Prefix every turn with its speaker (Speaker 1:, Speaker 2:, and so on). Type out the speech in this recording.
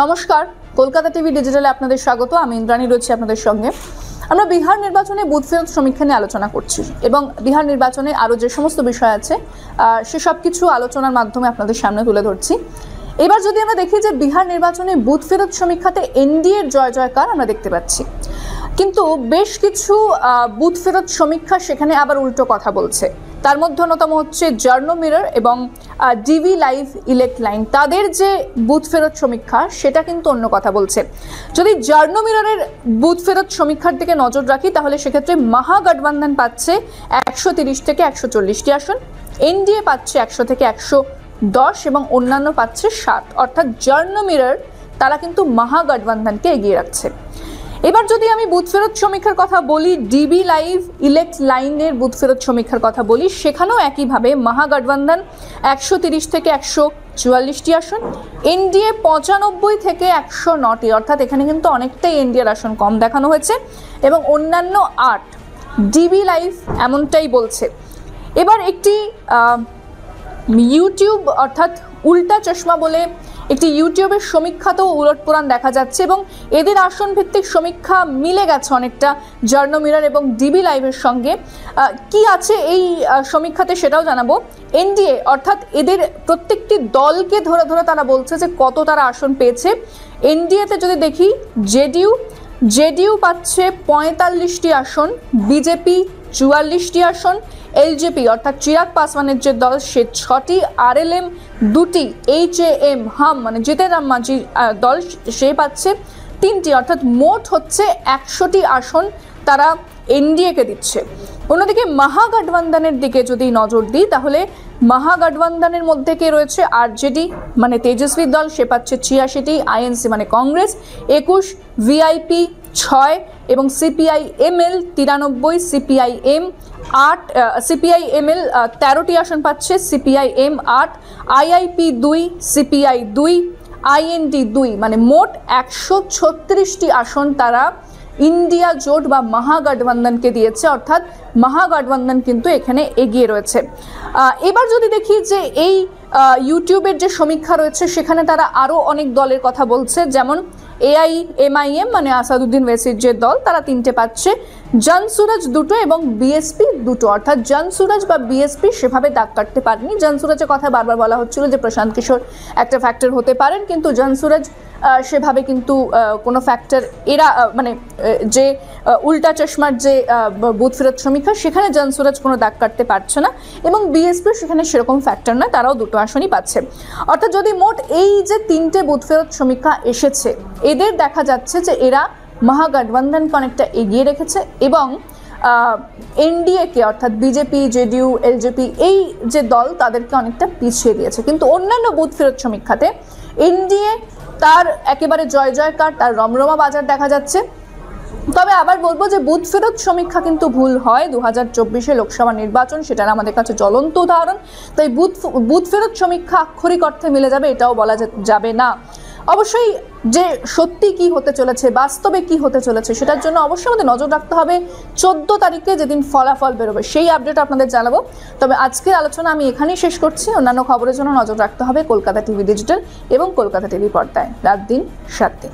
Speaker 1: নমস্কার, কলকাতা টিভি ডিজিটালে আপনাদের স্বাগত। আমি ইন্দ্রাণী রয়েছি আপনাদের সঙ্গে। আমরা বিহার নির্বাচনে বুথ ফেরত সমীক্ষা নিয়ে আলোচনা করছি এবং বিহার নির্বাচনে আরও যে সমস্ত বিষয় আছে সেসব কিছু আলোচনার মাধ্যমে আপনাদের সামনে তুলে ধরছি। এবার যদি আমরা দেখি যে বিহার নির্বাচনে বুথ ফেরত সমীক্ষাতে এনডিএর জয় জয়কার আমরা দেখতে পাচ্ছি, কিন্তু বেশ কিছু বুথ ফেরত সমীক্ষা সেখানে আবার উল্টো কথা বলছে। তার মধ্যে অন্যতম হচ্ছে জার্নো মিরর এবং ডিভি লাইভ ইলেক্ট লাইন, তাদের যে বুথ ফেরত সমীক্ষা সেটা কিন্তু অন্য কথা বলছে। যদি জার্নো মিররের বুথ ফেরত সমীক্ষার দিকে নজর রাখি তাহলে সেক্ষেত্রে মহাগঠবন্ধন পাচ্ছে 130 থেকে 140টি আসন, এনডিএ পাচ্ছে 100 থেকে 110 এবং অন্যান্য পাচ্ছে 7, অর্থাৎ জার্নো মিরর তারা কিন্তু মহাগঠবন্ধনকে এগিয়ে রাখছে। এবার যদি আমি বুথ ফেরত সমীক্ষার কথা বলি, ডিবি লাইভ ইলেক্ট লাইনের বুথ ফেরত সমীক্ষার কথা বলি, সেখানেও একইভাবে মহাগঠবন্ধন 130 থেকে 144টি আসন, এনডিএ 95 থেকে 109টি, অর্থাৎ এখানে কিন্তু অনেকটাই এনডিএর আসন কম দেখানো হয়েছে, এবং অন্যান্য 8, ডিবি লাইভ এমনটাই বলছে। এবার একটি ইউটিউব অর্থাৎ উল্টা চশমা বলে একটি ইউটিউবের সমীক্ষাতেও উলটপুরাণ দেখা যাচ্ছে এবং এদের আসন ভিত্তিক সমীক্ষা মিলে গেছে অনেকটা জার্নো মিরর এবং ডিবি লাইভের সঙ্গে। কি আছে এই সমীক্ষাতে সেটাও জানাবো। এনডিএ অর্থাৎ এদের প্রত্যেকটি দলকে ধরে ধরে তারা বলছে যে কত তারা আসন পেয়েছে। এনডিএতে যদি দেখি, জেডিইউ পাচ্ছে 45টি আসন, বিজেপি 44টি আসন, এলজেপি অর্থাৎ চিরাগ পাসওয়ানের যে দল সে 6টি, আরএলএম 2টি, এইচএএম হাম মানে জিতেন রাম মাঝি দল সে পাচ্ছে 3টি, অর্থাৎ মোট হচ্ছে 100টি আসন তারা এনডিএকে দিচ্ছে। অন্যদিকে মহাগঠবন্ধনের দিকে যদি নজর দিই তাহলে মহাগঠবন্ধনের মধ্যে কে রয়েছে? আরজেডি মানে তেজস্বী দল, সে পাচ্ছে 86টি, আইএনসি মানে কংগ্রেস 21, ভিআইপি 6 এবং সিপিআইএমএল 93, সিপিআইএম 8, সিপিআইএমএল 13টি আসন পাচ্ছে, সিপিআইএম 8, আইআইপি 2, সিপিআই 2, আইএনডি 2, মানে মোট 136টি আসন তারা ইন্ডিয়া জোট বা মহাগঠবন্ধনকে দিয়েছে, অর্থাৎ মহাগঠবন্ধন কিন্তু এখানে এগিয়ে রয়েছে। এবার যদি দেখি যে এই ইউটিউবের যে সমীক্ষা রয়েছে সেখানে তারা আরও অনেক দলের কথা বলছে, যেমন এআইএমআইএম মানে আসাদুদ্দিন ওয়েসির যে দল তারা 3টে পাচ্ছে, জনসুরাজ 2টো এবং বিএসপি 2টো, অর্থাৎ জনসুরাজ বা বিএসপি সেভাবে দাগ কাটতে পারেনি। জনসুরাজের কথা বারবার বলা হচ্ছিল যে প্রশান্ত কিশোর একটা ফ্যাক্টর হতে পারেন, কিন্তু জনসুরাজ সেভাবে কিন্তু কোনো ফ্যাক্টর এরা মানে যে উল্টা চশমার যে বুথ ফেরত সমীক্ষা সেখানে জনসুরাজ কোনো দাগ কাটতে পারছে না এবং বিএসপি সেখানে সেরকম ফ্যাক্টর নয়, তারাও 2টো আসনই পাচ্ছে। অর্থাৎ যদি মোট এই যে 3টে বুথ ফেরত সমীক্ষা এসেছে এদের দেখা যাচ্ছে যে এরা মহাগঠবন্ধনকে অনেকটা এগিয়ে রেখেছে এবং এনডিএকে অর্থাৎ বিজেপি, জেডিইউ, এলজেপি এই যে দল তাদেরকে অনেকটা পিছিয়ে দিয়েছে। কিন্তু অন্যান্য বুথ ফেরত সমীক্ষাতে এনডিএ তার একেবারে জয় জয়কার, তার রমরমা বাজার দেখা যাচ্ছে। তবে আবার বলবো যে বুথ ফেরত সমীক্ষা কিন্তু ভুল হয়। 2024 লোকসভা নির্বাচন সেটার আমাদের কাছে জ্বলন্ত উদাহরণ, তাই বুথ ফেরত সমীক্ষা আক্ষরিক অর্থে মিলে যাবে এটাও বলা যাবে না। অবশ্যই যে সত্যি কি হতে চলেছে, বাস্তবে কি হতে চলেছে সেটার জন্য অবশ্যই আমাদের নজর রাখতে হবে 14 তারিখে যেদিন ফলাফল বেরোবে, সেই আপডেট আপনাদের জানাবো। তবে আজকের আলোচনা আমি এখানেই শেষ করছি। অন্যান্য খবরের জন্য নজর রাখতে হবে কলকাতা টিভি ডিজিটাল এবং কলকাতা টিভি পর্দায় রাত দিন 7 দিন।